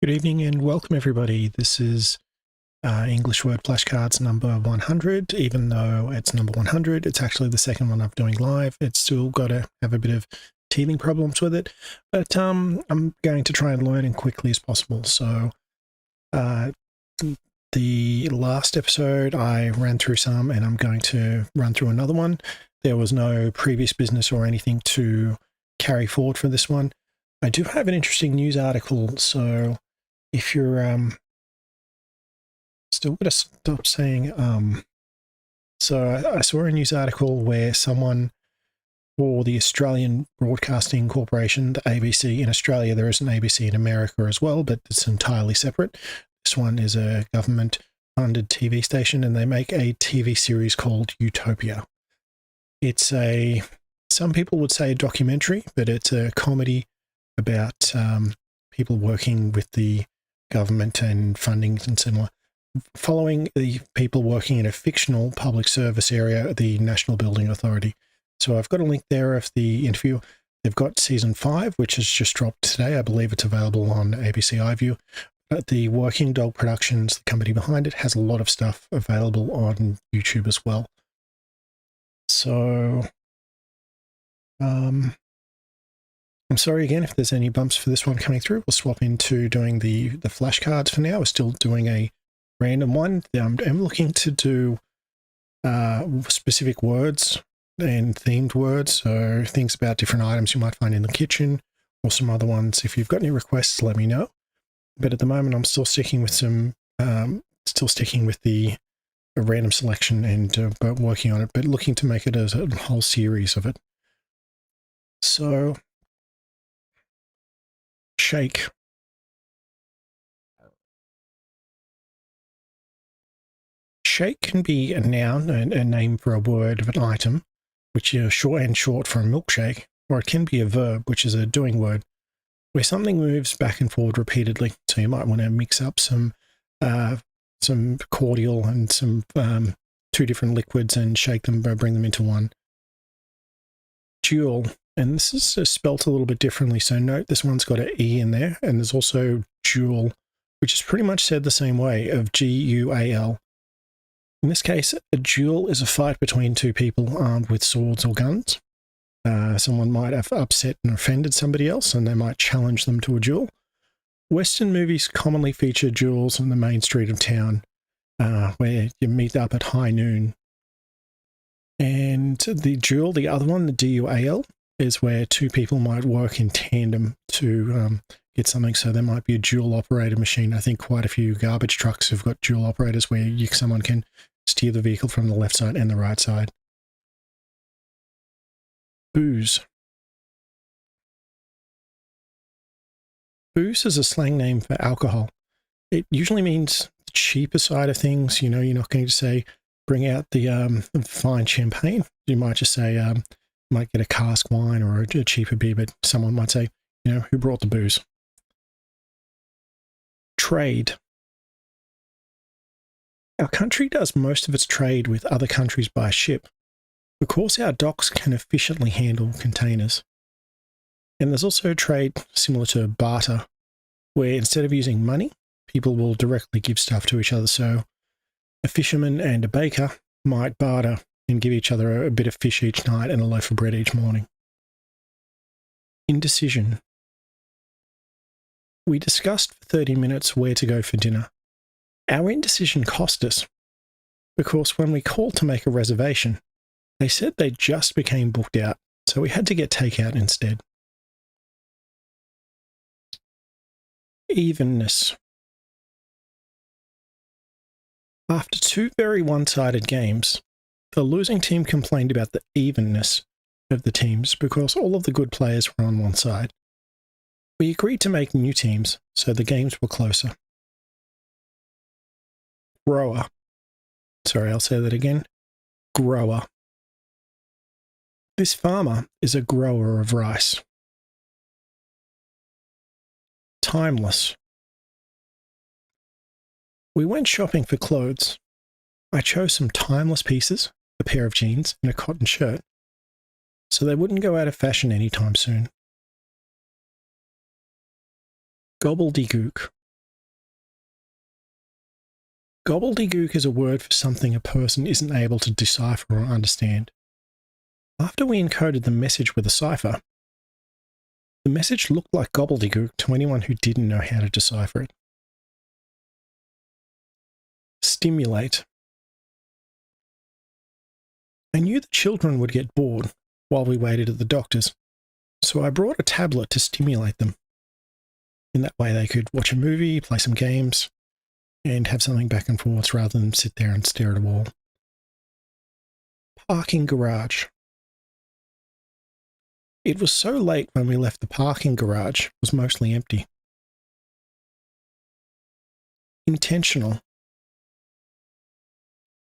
Good evening and welcome everybody. This is English word flashcards number 100. Even though it's number 100, it's actually the second one I'm doing live. It's still got to have a bit of teething problems with it, but I'm going to try and learn as quickly as possible. So the last episode I ran through some, and I'm going to run through another one. There was no previous business or anything to carry forward for this one. I do have an interesting news article, so if you're still going to stop saying so I saw a news article where someone for the Australian Broadcasting Corporation, the ABC in Australia, there is an ABC in America as well, but it's entirely separate. This one is a government-funded TV station, and they make a TV series called Utopia. It's some people would say a documentary, but it's a comedy about people working with the government and funding and similar, following the people working in a fictional public service area at the National Building Authority. So I've got a link there of the interview. They've got season 5, which has just dropped today. I believe it's available on ABC iView. But the Working Dog Productions, the company behind it, has a lot of stuff available on YouTube as well. So I'm sorry again if there's any bumps for this one coming through. We'll swap into doing the flashcards for now. We're still doing a random one. I'm looking to do specific words and themed words, so things about different items you might find in the kitchen or some other ones. If you've got any requests, let me know. But at the moment, I'm still sticking with a random selection and but working on it, but looking to make it as a whole series of it. So, shake. Shake can be a noun, a name for a word of an item, which is short for a milkshake, or it can be a verb, which is a doing word, where something moves back and forward repeatedly. So you might want to mix up some cordial and some two different liquids and shake them, bring them into one. Duel. And this is spelt a little bit differently, so note this one's got an E in there, and there's also duel, which is pretty much said the same way, of G-U-A-L. In this case, a duel is a fight between two people armed with swords or guns. Someone might have upset and offended somebody else, and they might challenge them to a duel. Western movies commonly feature duels on the main street of town, where you meet up at high noon. And the duel, the other one, the D-U-A-L, is where two people might work in tandem to get something. So there might be a dual operated machine. I think quite a few garbage trucks have got dual operators where someone can steer the vehicle from the left side and the right side. Booze. Booze is a slang name for alcohol. It usually means the cheaper side of things. You know, you're not going to say, bring out the fine champagne. You might just say, might get a cask wine or a cheaper beer, but someone might say, you know, who brought the booze? Trade. Our country does most of its trade with other countries by ship. Of course, our docks can efficiently handle containers. And there's also trade similar to barter, where instead of using money, people will directly give stuff to each other. So a fisherman and a baker might barter and give each other a bit of fish each night and a loaf of bread each morning. Indecision. We discussed for 30 minutes where to go for dinner. Our indecision cost us, because when we called to make a reservation, they said they just became booked out, so we had to get takeout instead. Evenness. After two very one-sided games, the losing team complained about the evenness of the teams because all of the good players were on one side. We agreed to make new teams, so the games were closer. Grower. Sorry, I'll say that again. Grower. This farmer is a grower of rice. Timeless. We went shopping for clothes. I chose some timeless pieces, a pair of jeans and a cotton shirt, so they wouldn't go out of fashion anytime soon. Gobbledygook. Gobbledygook is a word for something a person isn't able to decipher or understand. After we encoded the message with a cipher, the message looked like gobbledygook to anyone who didn't know how to decipher it. Stimulate. I knew the children would get bored while we waited at the doctor's, so I brought a tablet to stimulate them. In that way they could watch a movie, play some games, and have something back and forth rather than sit there and stare at a wall. Parking garage. It was so late when we left the parking garage, it was mostly empty. Intentional.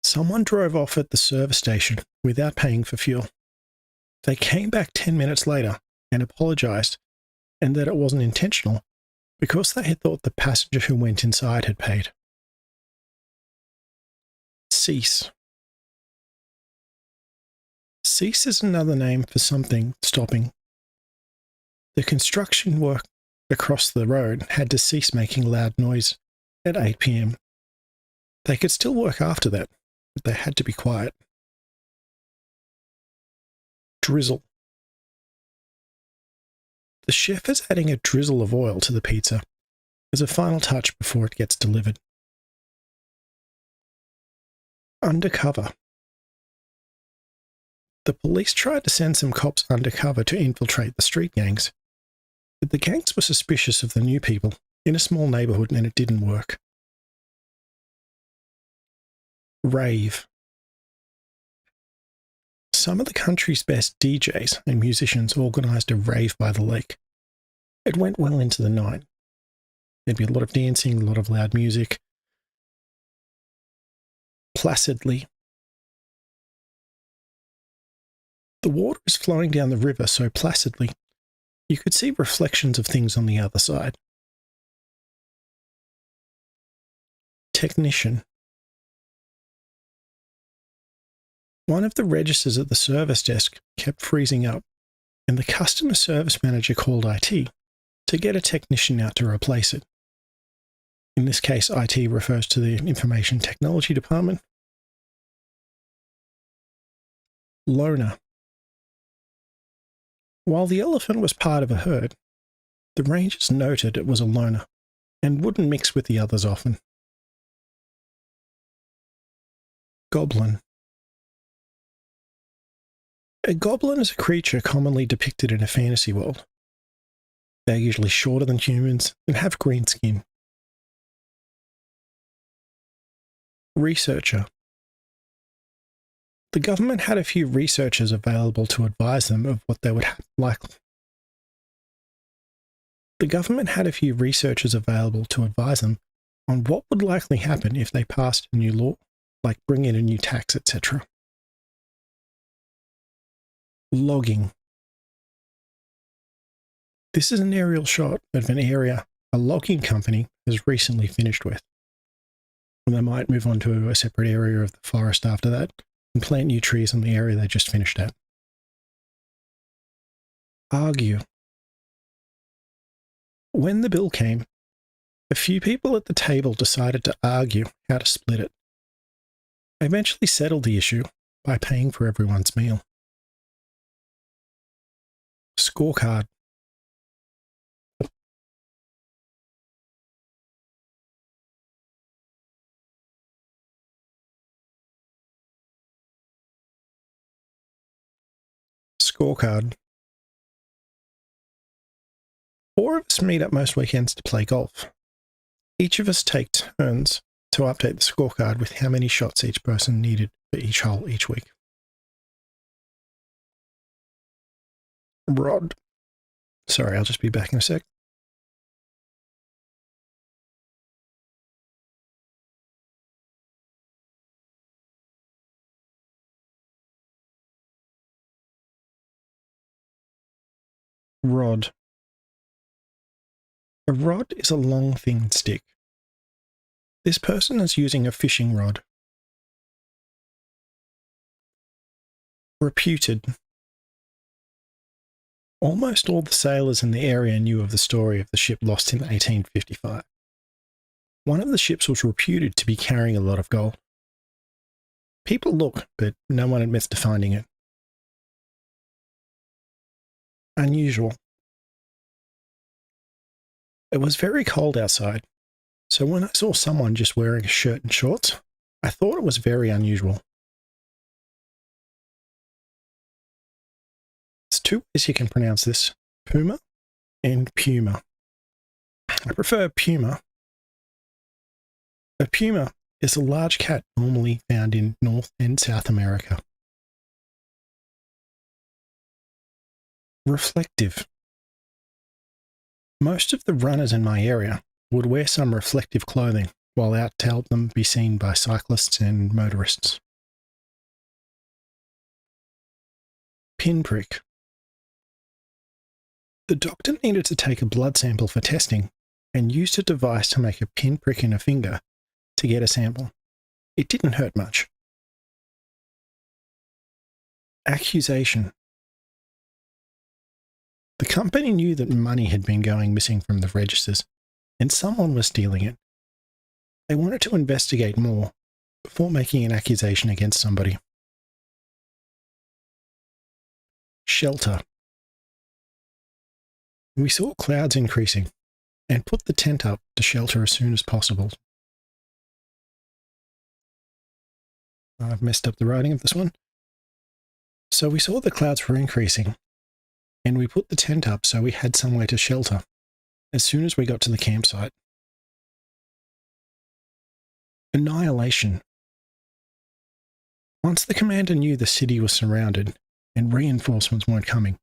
Someone drove off at the service station without paying for fuel. They came back 10 minutes later and apologised, and that it wasn't intentional because they had thought the passenger who went inside had paid. Cease. Cease is another name for something stopping. The construction work across the road had to cease making loud noise at 8 p.m. They could still work after that, but they had to be quiet. Drizzle. The chef is adding a drizzle of oil to the pizza as a final touch before it gets delivered. Undercover. The police tried to send some cops undercover to infiltrate the street gangs, but the gangs were suspicious of the new people in a small neighbourhood and it didn't work. Rave. Some of the country's best DJs and musicians organised a rave by the lake. It went well into the night. There'd be a lot of dancing, a lot of loud music. Placidly. The water is flowing down the river so placidly, you could see reflections of things on the other side. Technician. One of the registers at the service desk kept freezing up, and the customer service manager called IT to get a technician out to replace it. In this case, IT refers to the Information Technology Department. Loner. While the elephant was part of a herd, the rangers noted it was a loner and wouldn't mix with the others often. Goblin. A goblin is a creature commonly depicted in a fantasy world. They are usually shorter than humans and have green skin. Researcher. The government had a few researchers available to advise them of what they would like. The government had a few researchers available to advise them on what would likely happen if they passed a new law, like bring in a new tax, etc. Logging. This is an aerial shot of an area a logging company has recently finished with. And they might move on to a separate area of the forest after that and plant new trees in the area they just finished at. Argue. When the bill came, a few people at the table decided to argue how to split it. They eventually settled the issue by paying for everyone's meal. Scorecard. Scorecard. 4 of us meet up most weekends to play golf. Each of us take turns to update the scorecard with how many shots each person needed for each hole each week. Rod. Sorry, I'll just be back in a sec. Rod. A rod is a long, thin stick. This person is using a fishing rod. Reputed. Almost all the sailors in the area knew of the story of the ship lost in 1855. One of the ships was reputed to be carrying a lot of gold. People look, but no one admits to finding it. Unusual. It was very cold outside, so when I saw someone just wearing a shirt and shorts, I thought it was very unusual. There's two ways you can pronounce this, puma and puma. I prefer puma. A puma is a large cat normally found in North and South America. Reflective. Most of the runners in my area would wear some reflective clothing while out to help them be seen by cyclists and motorists. Pinprick. The doctor needed to take a blood sample for testing and used a device to make a pinprick in a finger to get a sample. It didn't hurt much. Accusation. The company knew that money had been going missing from the registers, and someone was stealing it. They wanted to investigate more before making an accusation against somebody. Shelter. We saw clouds increasing and put the tent up to shelter as soon as possible. I've messed up the writing of this one. So we saw the clouds were increasing, and we put the tent up so we had somewhere to shelter as soon as we got to the campsite. Annihilation. Once the commander knew the city was surrounded and reinforcements weren't coming,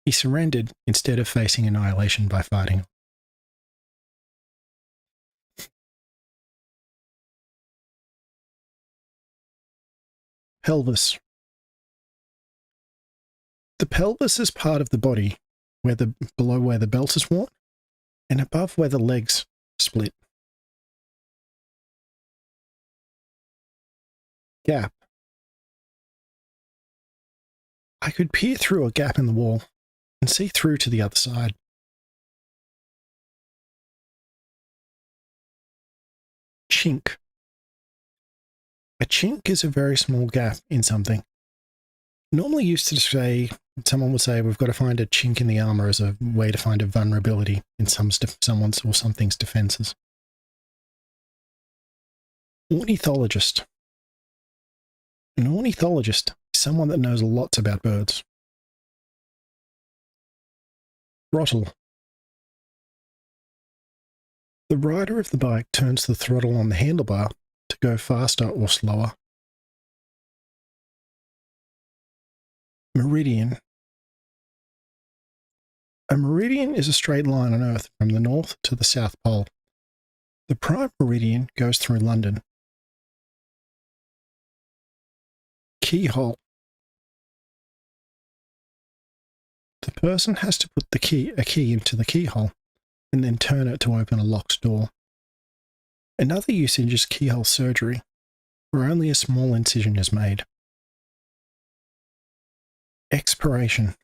he surrendered instead of facing annihilation by fighting. Pelvis. The pelvis is part of the body below where the belt is worn and above where the legs split. Gap. I could peer through a gap in the wall and see through to the other side. Chink. A chink is a very small gap in something. Normally used to say, someone would say, we've got to find a chink in the armor as a way to find a vulnerability in someone's or something's defenses. Ornithologist. An ornithologist is someone that knows lots about birds. Throttle. The rider of the bike turns the throttle on the handlebar to go faster or slower. Meridian. A meridian is a straight line on Earth from the North to the South Pole. The prime meridian goes through London. Keyhole. The person has to put a key into the keyhole and then turn it to open a locked door. Another usage is keyhole surgery, where only a small incision is made. Expiration.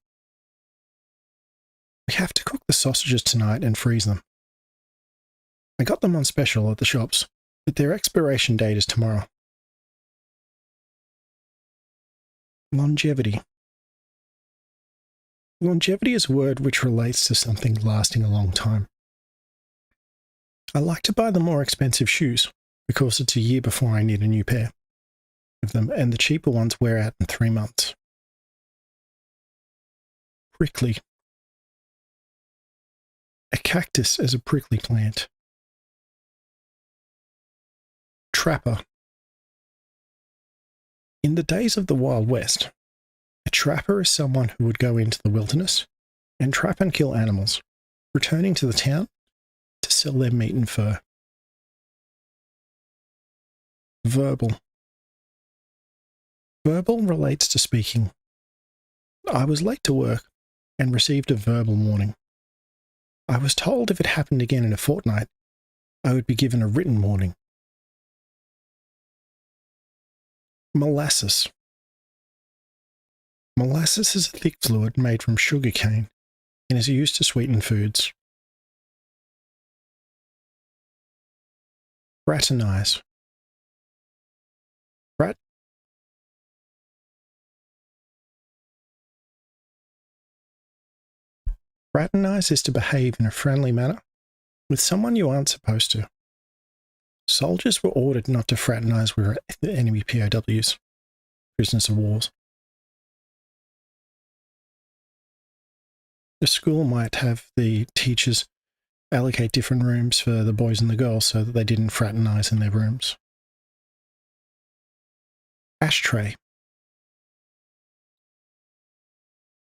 We have to cook the sausages tonight and freeze them. I got them on special at the shops, but their expiration date is tomorrow. Longevity. Longevity is a word which relates to something lasting a long time. I like to buy the more expensive shoes because it's a year before I need a new pair of them, and the cheaper ones wear out in 3 months. Prickly. A cactus is a prickly plant. Trapper. In the days of the Wild West, a trapper is someone who would go into the wilderness and trap and kill animals, returning to the town to sell their meat and fur. Verbal. Verbal relates to speaking. I was late to work and received a verbal warning. I was told if it happened again in a fortnight, I would be given a written warning. Molasses. Molasses is a thick fluid made from sugar cane and is used to sweeten foods. fraternize. Fraternize is to behave in a friendly manner with someone you aren't supposed to. Soldiers were ordered not to fraternize with enemy POWs, prisoners of wars. The school might have the teachers allocate different rooms for the boys and the girls so that they didn't fraternize in their rooms. Ashtray.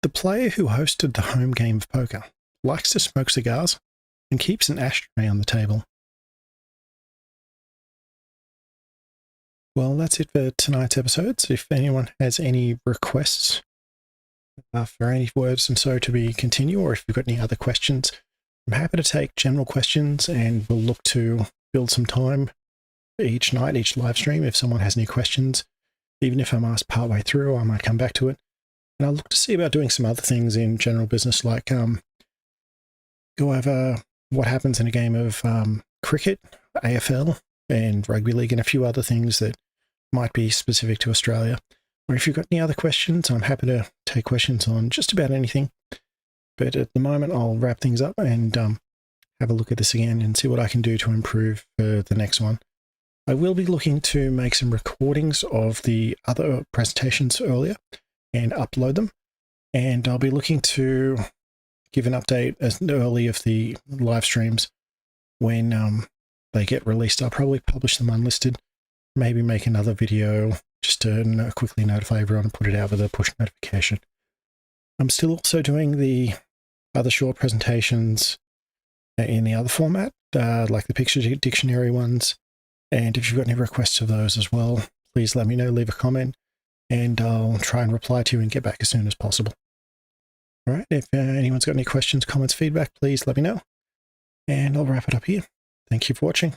The player who hosted the home game of poker likes to smoke cigars and keeps an ashtray on the table. Well, that's it for tonight's episodes. If anyone has any requests for any words and so to be continue, or if you've got any other questions, I'm happy to take general questions, and we'll look to build some time each night, each live stream. If someone has any questions, even if I'm asked partway through, I might come back to it. And I'll look to see about doing some other things in general business, like go over what happens in a game of cricket, AFL, and rugby league, and a few other things that might be specific to Australia. Or if you've got any other questions, I'm happy to take questions on just about anything. But at the moment, I'll wrap things up and have a look at this again and see what I can do to improve for the next one. I will be looking to make some recordings of the other presentations earlier and upload them. And I'll be looking to give an update as early of the live streams when they get released. I'll probably publish them unlisted, maybe make another video just to quickly notify everyone and put it out with a push notification. I'm still also doing the other short presentations in the other format, like the picture dictionary ones. And if you've got any requests of those as well, please let me know, leave a comment, and I'll try and reply to you and get back as soon as possible. All right, if anyone's got any questions, comments, feedback, please let me know. And I'll wrap it up here. Thank you for watching.